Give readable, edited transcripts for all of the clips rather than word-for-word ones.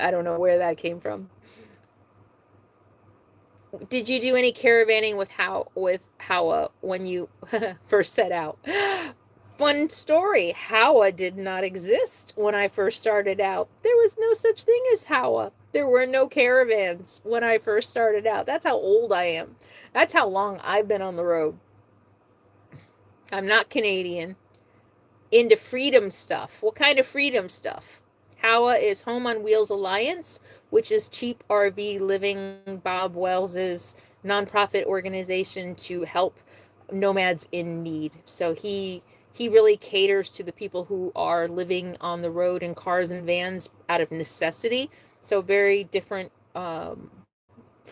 I don't know where that came from. Did you do any caravanning with Howa when you first set out? Fun story. Howa did not exist when I first started out. There was no such thing as Howa. There were no caravans when I first started out. That's how old I am. That's how long I've been on the road. I'm not Canadian. Into freedom stuff. What kind of freedom stuff? Howa is Home on Wheels Alliance, which is cheap RV living. Bob Wells's nonprofit organization to help nomads in need. So he really caters to the people who are living on the road in cars and vans out of necessity. So very different, for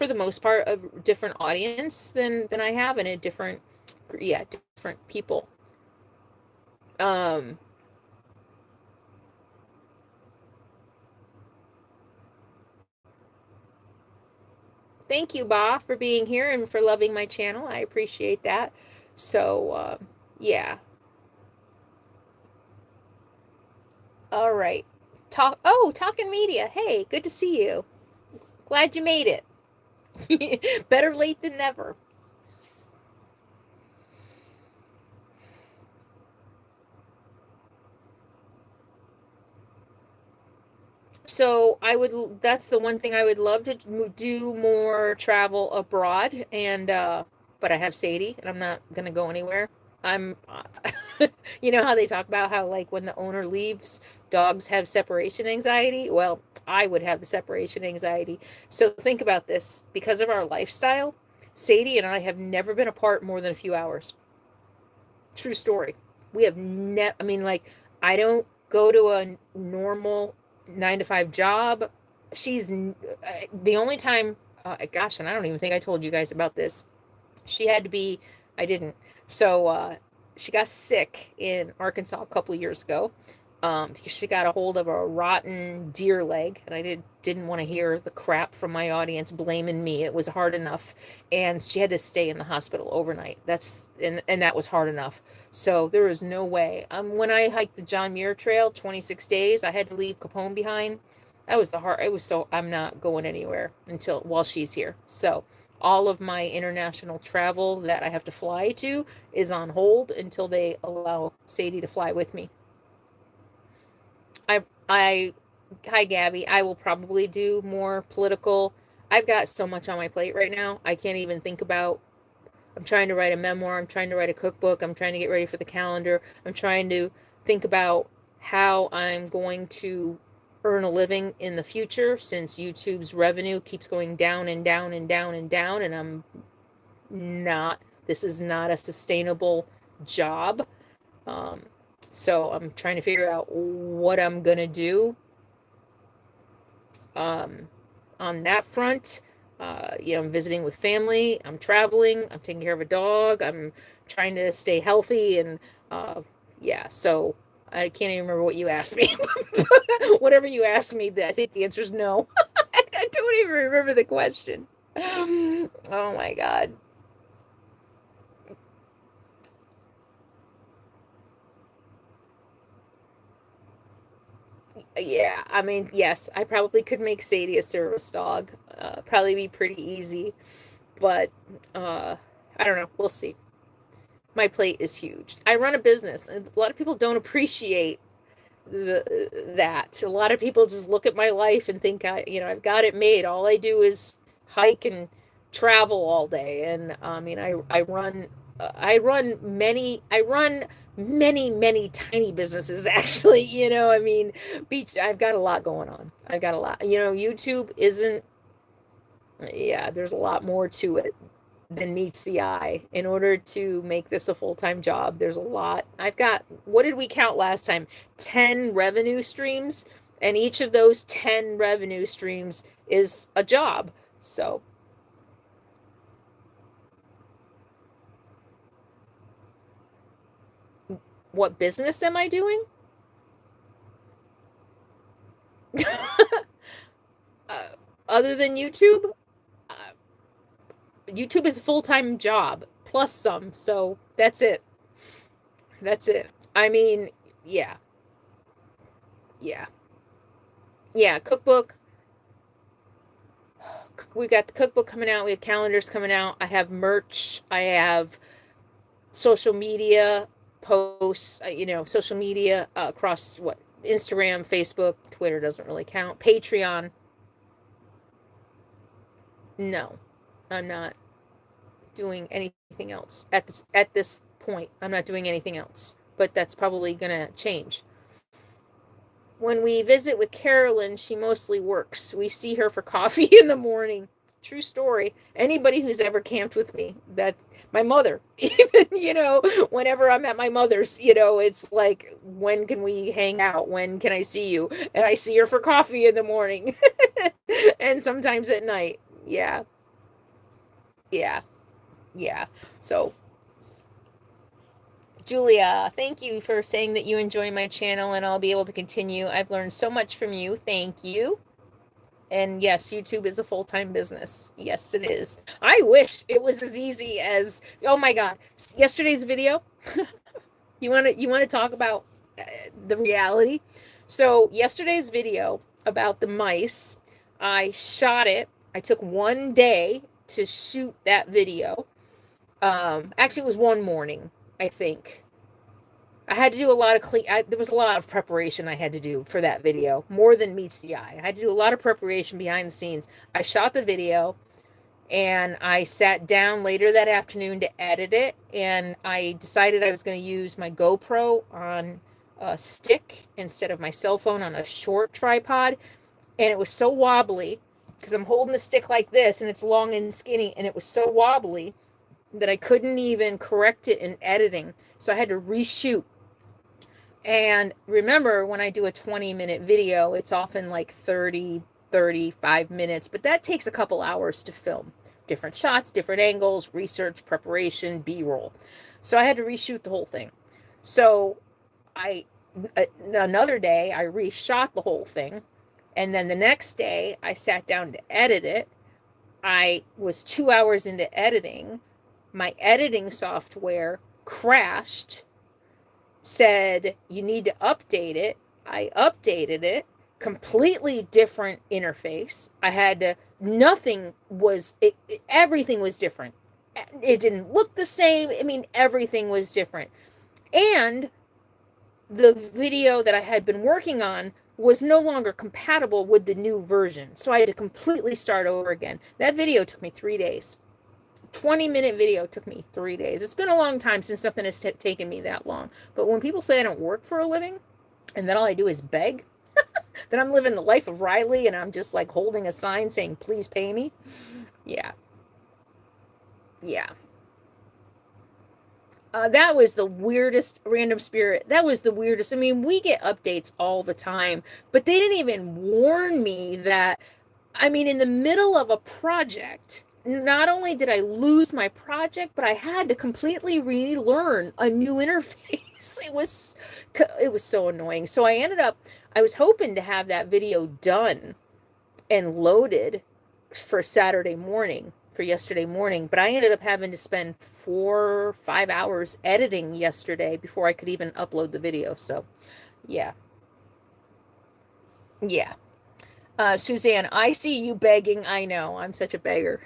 the most part, a different audience than I have, and a different, yeah, different people. Um, Thank you, Ba, for being here and for loving my channel. I appreciate that. So, yeah. All right. Talking media. Hey, good to see you. Glad you made it. Better late than never. So that's the one thing I would love to do, more travel abroad. And, but I have Sadie and I'm not going to go anywhere. I'm, you know how they talk about how, like, when the owner leaves, dogs have separation anxiety? Well, I would have the separation anxiety. So think about this. Because of our lifestyle, Sadie and I have never been apart more than a few hours. True story. We have never, I mean, like, I don't go to a normal 9 to 5 job. She's the only time, gosh, and I don't even think I told you guys about this. She had to be, I didn't. So she got sick in Arkansas a couple of years ago. Because she got a hold of a rotten deer leg, and I didn't want to hear the crap from my audience blaming me. It was hard enough, and she had to stay in the hospital overnight. And that was hard enough. So there was no way. When I hiked the John Muir Trail, 26 days, I had to leave Capone behind. That was the hard. It was so I'm not going anywhere until while she's here. So all of my international travel that I have to fly to is on hold until they allow Sadie to fly with me. I hi Gabby. I will probably do more political. I've got so much on my plate right now. I can't even think about. I'm trying to write a memoir. I'm trying to write a cookbook. I'm trying to get ready for the calendar. I'm trying to think about how I'm going to earn a living in the future, since YouTube's revenue keeps going down and down and down and down, and this is not a sustainable job. Um, so I'm trying to figure out what I'm gonna do, um, on that front. I'm visiting with family. I'm traveling. I'm taking care of a dog. I'm trying to stay healthy, and yeah. So I can't even remember what you asked me. Whatever you asked me, I think the answer is no. I don't even remember the question. Oh my God. Yeah, I mean, yes, I probably could make Sadie a service dog. Probably be pretty easy, but uh, I don't know. We'll see. My plate is huge. I run a business, and a lot of people don't appreciate that. A lot of people just look at my life and think I've got it made. All I do is hike and travel all day, and I mean, I run many tiny businesses actually. I mean, beach. I've got a lot going on. I've got a lot. YouTube isn't. Yeah, there's a lot more to it than meets the eye. In order to make this a full-time job, there's a lot. I've got, what did we count last time? 10 revenue streams, and each of those 10 revenue streams is a job. So, what business am I doing? uh, Other than YouTube? Uh, YouTube is a full-time job plus some, so that's it. That's it. I mean, yeah, yeah, yeah. Cookbook. we got the cookbook coming out. We have calendars coming out. I have merch. I have social media posts, social media across Instagram, Facebook, Twitter doesn't really count. Patreon. No, I'm not doing anything else at this point. I'm not doing anything else, but that's probably gonna change. When we visit with Carolyn, she mostly works. We see her for coffee in the morning. True story. Anybody who's ever camped with me, that my mother, even, whenever I'm at my mother's, it's like, when can we hang out? When can I see you? And I see her for coffee in the morning and sometimes at night. Yeah. Yeah. Yeah. So, Julia, thank you for saying that you enjoy my channel and I'll be able to continue. I've learned so much from you. Thank you. And yes, YouTube is a full-time business. Yes, it is. I wish it was as easy as, oh my God, yesterday's video. You want to talk about the reality? So yesterday's video about the mice, I shot it. I took one day to shoot that video. Actually, it was one morning, I think. I had to do a lot of there was a lot of preparation I had to do for that video, more than meets the eye. I had to do a lot of preparation behind the scenes. I shot the video and I sat down later that afternoon to edit it, and I decided I was going to use my GoPro on a stick instead of my cell phone on a short tripod, and it was so wobbly because I'm holding the stick like this and it's long and skinny, and it was so wobbly that I couldn't even correct it in editing, so I had to reshoot. And remember, when I do a 20-minute video, it's often like 30, 35 minutes, but that takes a couple hours to film. Different shots, different angles, research, preparation, B-roll. So I had to reshoot the whole thing. So another day, I reshot the whole thing. And then the next day, I sat down to edit it. I was 2 hours into editing. My editing software crashed, said you need to update it. I updated it, completely different interface. I had to, everything was different. It didn't look the same. I mean, everything was different. And the video that I had been working on was no longer compatible with the new version. So I had to completely start over again. That video took me 3 days. 20-minute video took me 3 days. It's been a long time since something has taken me that long. But when people say I don't work for a living and that all I do is beg, that I'm living the life of Riley and I'm just like holding a sign saying, please pay me. Yeah. Yeah. That was the weirdest random spirit. That was the weirdest. I mean, we get updates all the time, but they didn't even warn me that, in the middle of a project, not only did I lose my project, but I had to completely relearn a new interface. It was so annoying. So I was hoping to have that video done and loaded for yesterday morning, but I ended up having to spend 4 or 5 hours editing yesterday before I could even upload the video. So, yeah. Yeah. Suzanne, I see you begging. I know, I'm such a beggar.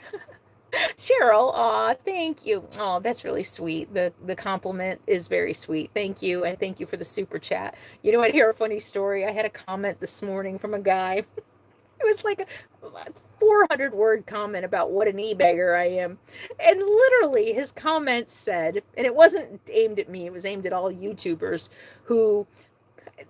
Cheryl, aw, thank you. Oh, that's really sweet. The compliment is very sweet. Thank you, and thank you for the super chat. You know what? Hear a funny story. I had a comment this morning from a guy. It was like a 400-word comment about what an e-beggar I am. And literally his comment said, and it wasn't aimed at me, it was aimed at all YouTubers who,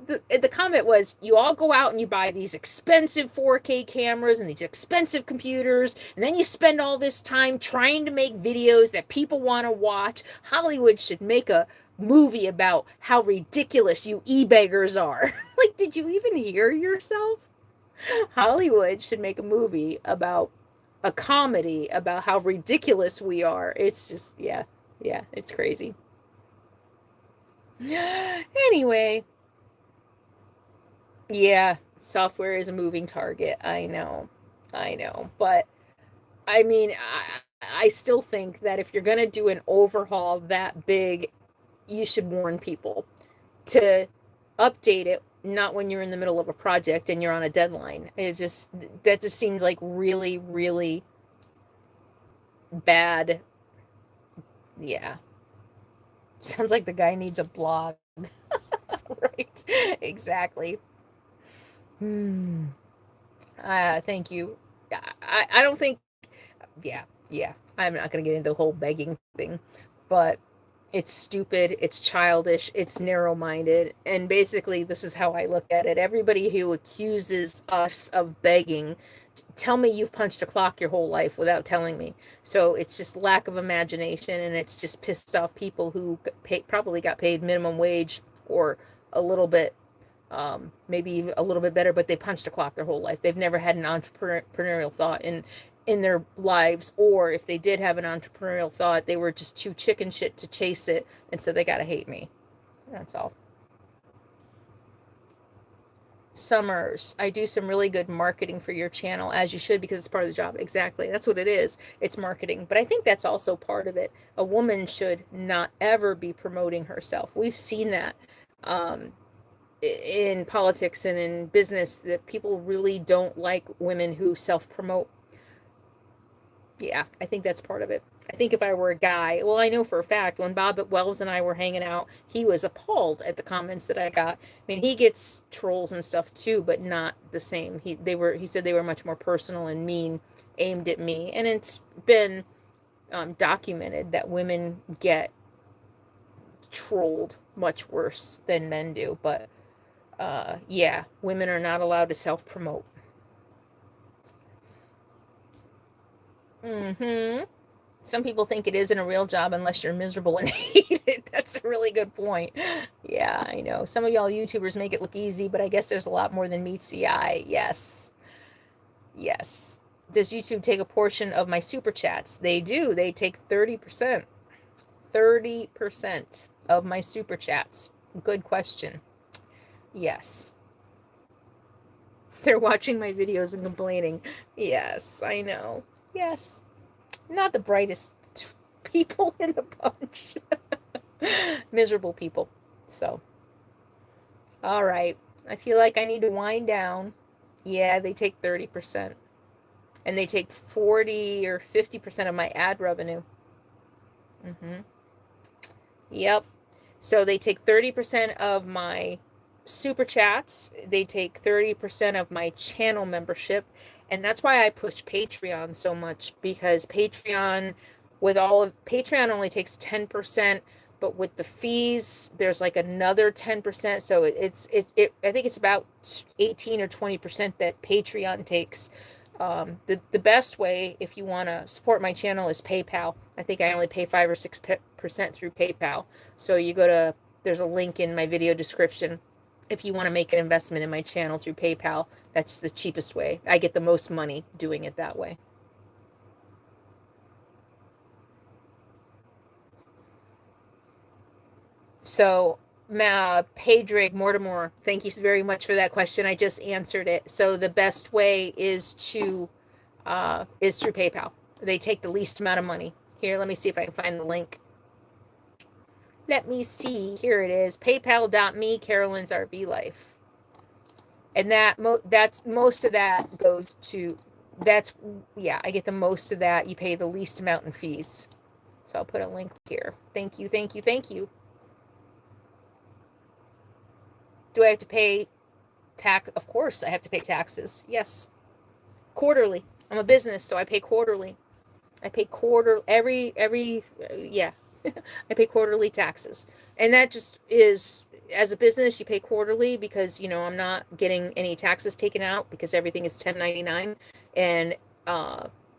the comment was, you all go out and you buy these expensive 4K cameras and these expensive computers, and then you spend all this time trying to make videos that people want to watch. Hollywood should make a movie about how ridiculous you e-beggars are. Like, did you even hear yourself? Hollywood should make a movie about a comedy about how ridiculous we are. It's just, yeah, it's crazy. Anyway, yeah, software is a moving target. I know. But I still think that if you're going to do an overhaul that big, you should warn people to update it not when you're in the middle of a project and you're on a deadline. That just seemed like really, really bad. Yeah. Sounds like the guy needs a blog. Right. Exactly. Thank you. I don't think, yeah. I'm not going to get into the whole begging thing, but it's stupid, it's childish, it's narrow-minded, and basically this is how I look at it. Everybody who accuses us of begging, tell me you've punched a clock your whole life without telling me. So it's just lack of imagination, and it's just pissed off people who probably got paid minimum wage or a little bit, maybe a little bit better, but they punched a clock their whole life. They've never had an entrepreneurial thought in their lives, or if they did have an entrepreneurial thought, they were just too chicken shit to chase it, and so they gotta hate me. That's all. Summers, I do some really good marketing for your channel, as you should, because it's part of the job. Exactly, that's what it is. It's marketing, but I think that's also part of it. A woman should not ever be promoting herself. We've seen that in politics and in business, that people really don't like women who self-promote. Yeah, I think that's part of it. I think if I were a guy, well, I know for a fact when Bob Wells and I were hanging out, he was appalled at the comments that I got. I mean, he gets trolls and stuff too, but not the same. He said they were much more personal and mean, aimed at me, and it's been documented that women get trolled much worse than men do. But yeah, women are not allowed to self-promote. Some people think it isn't a real job unless you're miserable and hate it. That's a really good point. Yeah, I know. Some of y'all YouTubers make it look easy, but I guess there's a lot more than meets the eye. Yes. Yes. Does YouTube take a portion of my super chats? They do. They take 30%. 30% of my super chats. Good question. Yes. They're watching my videos and complaining. Yes, I know. Yes. Not the brightest people in the bunch. Miserable people. So, all right. I feel like I need to wind down. Yeah, they take 30%. And they take 40 or 50% of my ad revenue. Yep. So they take 30% of my super chats. They take 30% of my channel membership. And that's why I push Patreon so much, because Patreon only takes 10%, but with the fees, there's like another 10%. So I think it's about 18 or 20% that Patreon takes. The best way, if you want to support my channel, is PayPal. I think I only pay 5 or 6% through PayPal. So there's a link in my video description. If you want to make an investment in my channel through PayPal, that's the cheapest way. I get the most money doing it that way. So, Pedrig Mortimer, thank you very much for that question. I just answered it. So the best way is through PayPal. They take the least amount of money. Here, let me see if I can find the link. Let me see. Here it is. PayPal.me, CarolynsRVLIFE. And that's most of that goes to, I get the most of that. You pay the least amount in fees. So I'll put a link here. Thank you, thank you, thank you. Do I have to pay tax? Of course I have to pay taxes. Yes. Quarterly. I'm a business, so I pay quarterly. I pay yeah. I pay quarterly taxes. And that just is, as a business, you pay quarterly because, I'm not getting any taxes taken out because everything is 1099, and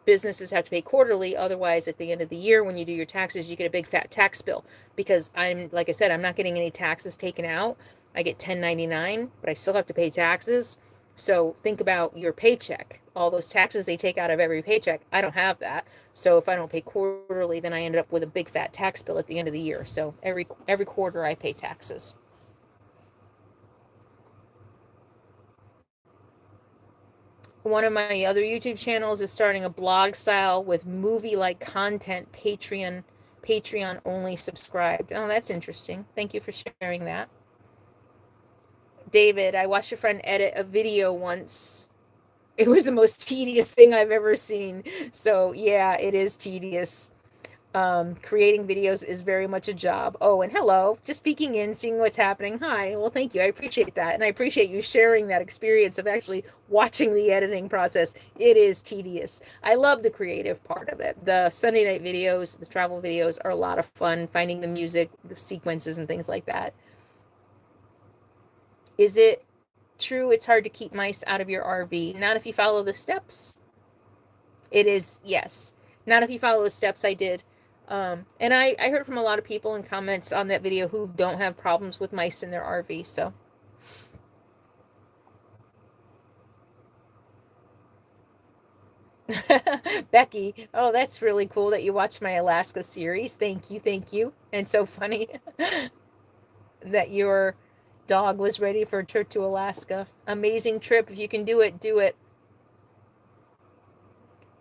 businesses have to pay quarterly. Otherwise, at the end of the year, when you do your taxes, you get a big fat tax bill because like I said, I'm not getting any taxes taken out. I get 1099, but I still have to pay taxes. So think about your paycheck. All those taxes they take out of every paycheck. I don't have that. So if I don't pay quarterly, then I end up with a big fat tax bill at the end of the year. So every quarter I pay taxes. One of my other YouTube channels is starting a blog style with movie-like content, Patreon only subscribed. Oh, that's interesting. Thank you for sharing that. David, I watched a friend edit a video once. It was the most tedious thing I've ever seen. So yeah, it is tedious. Creating videos is very much a job. Oh, and hello, just peeking in, seeing what's happening. Hi, well, thank you. I appreciate that. And I appreciate you sharing that experience of actually watching the editing process. It is tedious. I love the creative part of it. The Sunday night videos, the travel videos are a lot of fun, finding the music, the sequences, and things like that. Is it true it's hard to keep mice out of your RV? Not if you follow the steps. It is, yes. Not if you follow the steps I did. And I heard from a lot of people in comments on that video who don't have problems with mice in their RV, so. Becky, oh, that's really cool that you watched my Alaska series. Thank you, thank you. And so funny that your dog was ready for a trip to Alaska. Amazing trip. If you can do it, do it.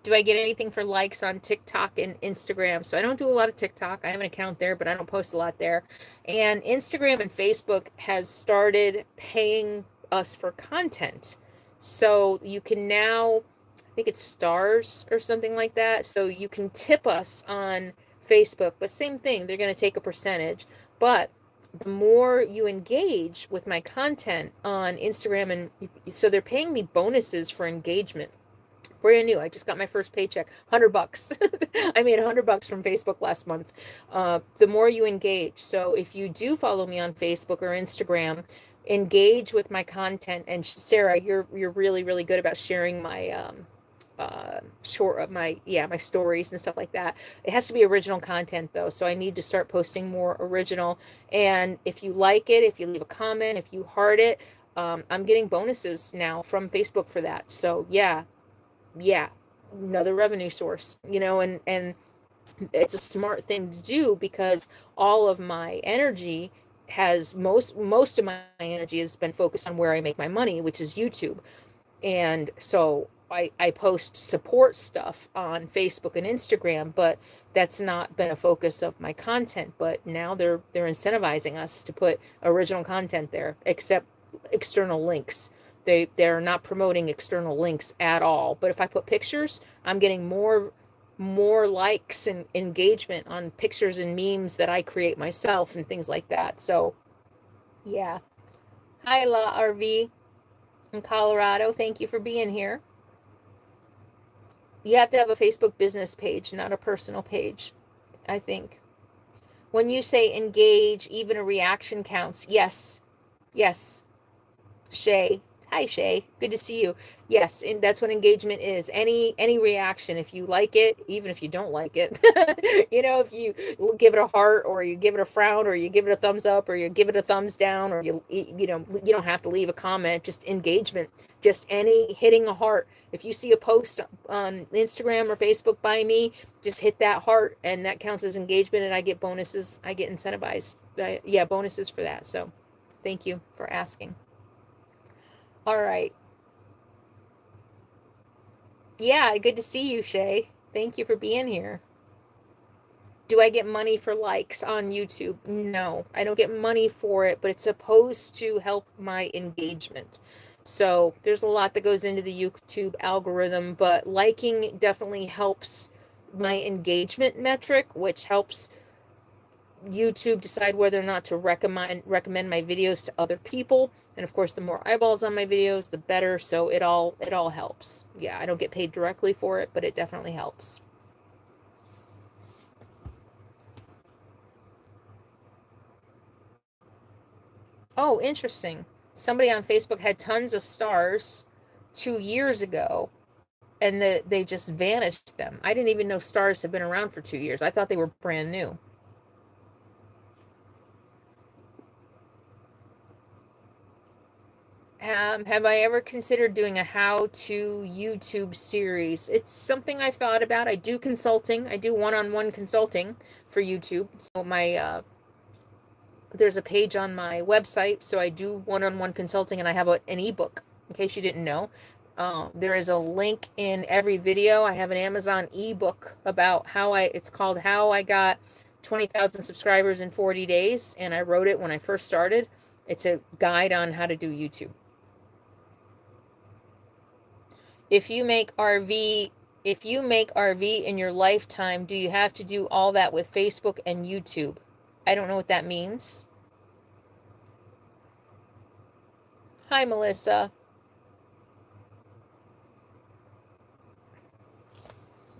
Do I get anything for likes on TikTok and Instagram? So I don't do a lot of TikTok. I have an account there, but I don't post a lot there. And Instagram and Facebook has started paying us for content. So you can now, I think it's stars or something like that. So you can tip us on Facebook, but same thing, they're going to take a percentage. But the more you engage with my content on Instagram, and so they're paying me bonuses for engagement. Brand new. I just got my first paycheck, $100. I made $100 from Facebook last month. The more you engage. So if you do follow me on Facebook or Instagram, engage with my content. And Sarah, you're really, really good about sharing my my stories and stuff like that. It has to be original content though, so I need to start posting more original. And if you like it, if you leave a comment, if you heart it, I'm getting bonuses now from Facebook for that. So yeah, another revenue source, and it's a smart thing to do because all of my energy has most of my energy has been focused on where I make my money, which is YouTube. And so I post support stuff on Facebook and Instagram, but that's not been a focus of my content. But now they're incentivizing us to put original content there, except external links. They're not promoting external links at all. But if I put pictures, I'm getting more likes and engagement on pictures and memes that I create myself and things like that. So yeah. Hi, La RV in Colorado. Thank you for being here. You have to have a Facebook business page, not a personal page, I think. When you say engage, even a reaction counts. Yes. Yes. Shay. Hi, Shay. Good to see you. Yes, and that's what engagement is. Any reaction, if you like it, even if you don't like it, if you give it a heart or you give it a frown or you give it a thumbs up or you give it a thumbs down or you don't have to leave a comment, just engagement, just any hitting a heart. If you see a post on Instagram or Facebook by me, just hit that heart and that counts as engagement and I get bonuses. I get incentivized. Bonuses for that. So thank you for asking. All right. Yeah, good to see you, Shay. Thank you for being here. Do I get money for likes on YouTube? No, I don't get money for it, but it's supposed to help my engagement. So there's a lot that goes into the YouTube algorithm, but liking definitely helps my engagement metric, which helps YouTube decide whether or not to recommend my videos to other people. And of course, the more eyeballs on my videos, the better. So it all helps. Yeah, I don't get paid directly for it, but it definitely helps. Oh, interesting. Somebody on Facebook had tons of stars 2 years ago, and they just vanished them. I didn't even know stars have been around for 2 years. I thought they were brand new. Have I ever considered doing a how-to YouTube series? It's something I've thought about. I do consulting. I do one-on-one consulting for YouTube. So there's a page on my website. So I do one-on-one consulting, and I have an ebook. In case you didn't know, there is a link in every video. I have an Amazon ebook about it's called How I Got 20,000 Subscribers in 40 Days, and I wrote it when I first started. It's a guide on how to do YouTube. If you make RV in your lifetime, do you have to do all that with Facebook and YouTube? I don't know what that means. Hi, Melissa.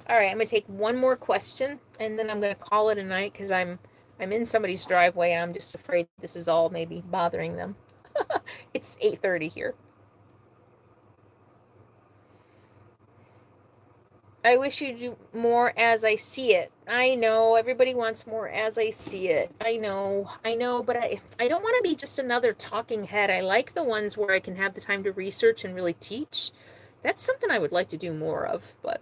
All right, I'm gonna take one more question, and then I'm gonna call it a night because I'm in somebody's driveway, and I'm just afraid this is all maybe bothering them. It's 8:30 here. I wish you'd do more as I see it. I know everybody wants more as I see it. I know, but I don't want to be just another talking head. I like the ones where I can have the time to research and really teach. That's something I would like to do more of, but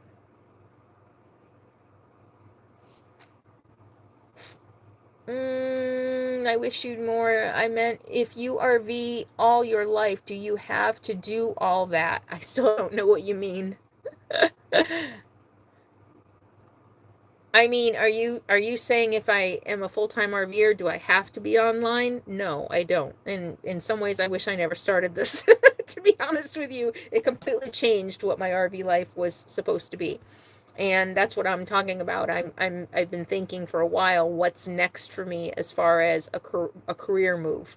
I wish you'd more. I meant if you RV all your life, do you have to do all that? I still don't know what you mean. I mean, are you saying if I am a full-time RVer, do I have to be online? No, I don't. And in some ways, I wish I never started this. To be honest with you, it completely changed what my RV life was supposed to be. And that's what I'm talking about. I've been thinking for a while what's next for me as far as a career move.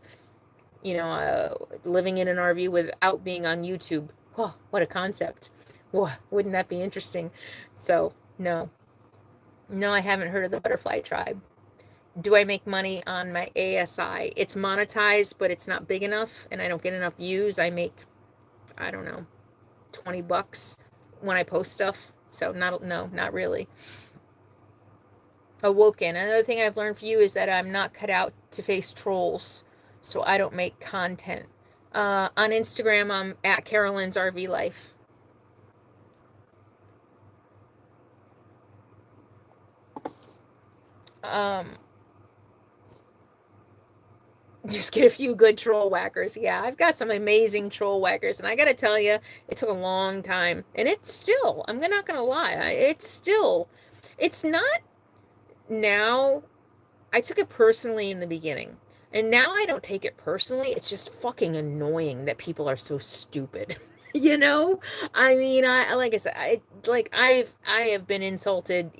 Living in an RV without being on YouTube. Oh, what a concept. Whoa, wouldn't that be interesting? So, no. No, I haven't heard of the Butterfly Tribe. Do I make money on my ASI? It's monetized, but it's not big enough, and I don't get enough views. I make, I don't know, $20 when I post stuff. So not really. Awoken. Another thing I've learned for you is that I'm not cut out to face trolls, so I don't make content. On Instagram, I'm at CarolynsRVLIFE. Just get a few good troll whackers. Yeah, I've got some amazing troll whackers, and I gotta tell you, it took a long time, and it's still, I'm not gonna lie, it's not now. I took it personally in the beginning, and now I don't take it personally. It's just fucking annoying that people are so stupid. You know? I mean, like I said, I have been insulted.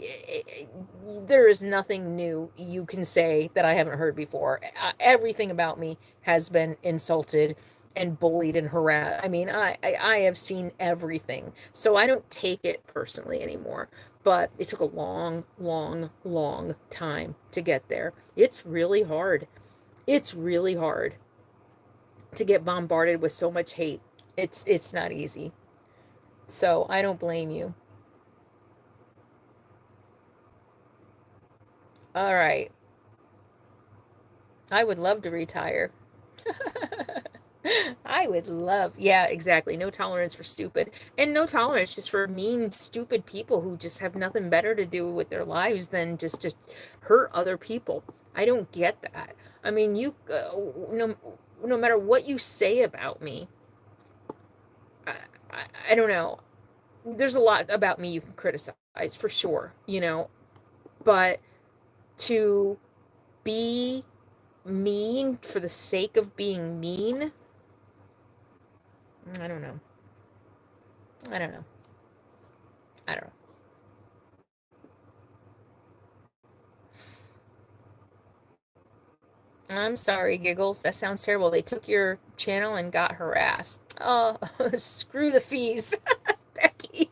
There is nothing new you can say that I haven't heard before. Everything about me has been insulted and bullied and harassed. I mean, I have seen everything. So I don't take it personally anymore. But it took a long, long, long time to get there. It's really hard. It's really hard to get bombarded with so much hate. It's not easy. So I don't blame you. All right. I would love to retire. I would love, yeah, exactly. No tolerance for stupid, and no tolerance just for mean, stupid people who just have nothing better to do with their lives than just to hurt other people. I don't get that. I mean, no matter what you say about me, I, I don't know. There's a lot about me you can criticize for sure, but to be mean for the sake of being mean, I don't know. I don't know. I don't know. I'm sorry, Giggles. That sounds terrible. They took your channel and got harassed. Oh, screw the fees. Becky.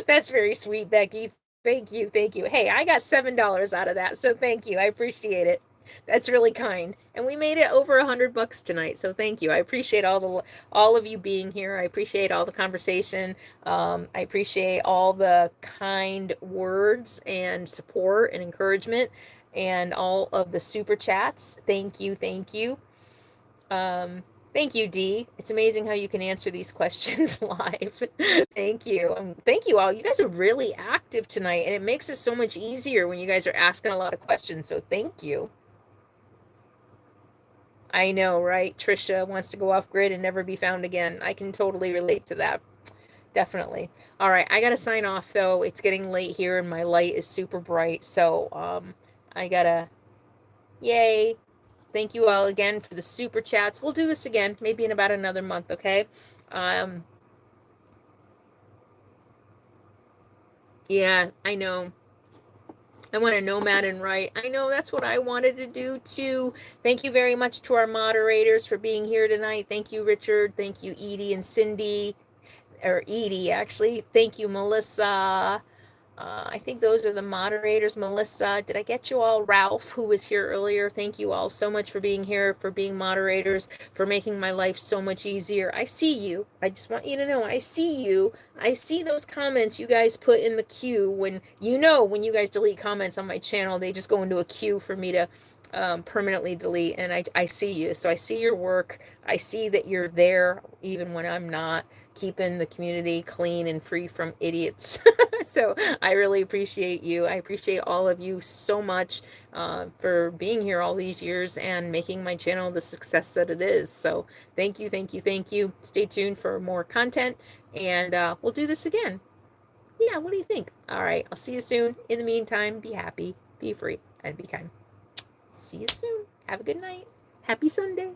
That's very sweet, Becky. Thank you. Thank you. Hey, I got $7 out of that, so thank you. I appreciate it. That's really kind. And we made it over $100 tonight, so thank you. I appreciate all of you being here. I appreciate all the conversation. I appreciate all the kind words and support and encouragement and all of the super chats. Thank you, thank you. Thank you, Dee. It's amazing how you can answer these questions live. Thank you. Thank you all. You guys are really active tonight, and it makes it so much easier when you guys are asking a lot of questions. So thank you. I know, right? Trisha wants to go off grid and never be found again. I can totally relate to that. Definitely. All right, I gotta sign off though. It's getting late here and my light is super bright. So I gotta, yay. Thank you all again for the super chats. We'll do this again, maybe in about another month, okay? Yeah, I know. I want to nomad and write. I know that's what I wanted to do too. Thank you very much to our moderators for being here tonight. Thank you, Richard. Thank you, Edie and Cindy, or Edie actually. Thank you, Melissa. I think those are the moderators. Melissa, did I get you all? Ralph, who was here earlier. Thank you all so much for being here, for being moderators, for making my life so much easier. I see you. I just want you to know I see you. I see those comments you guys put in the queue when when you guys delete comments on my channel, they just go into a queue for me to permanently delete. And I see you. So I see your work. I see that you're there even when I'm not, keeping the community clean and free from idiots. So I really appreciate you. I appreciate all of you so much for being here all these years and making my channel the success that it is. So thank you, thank you, thank you. Stay tuned for more content, and we'll do this again. Yeah, what do you think? All right, I'll see you soon. In the meantime, be happy, be free, and be kind. See you soon. Have a good night. Happy Sunday.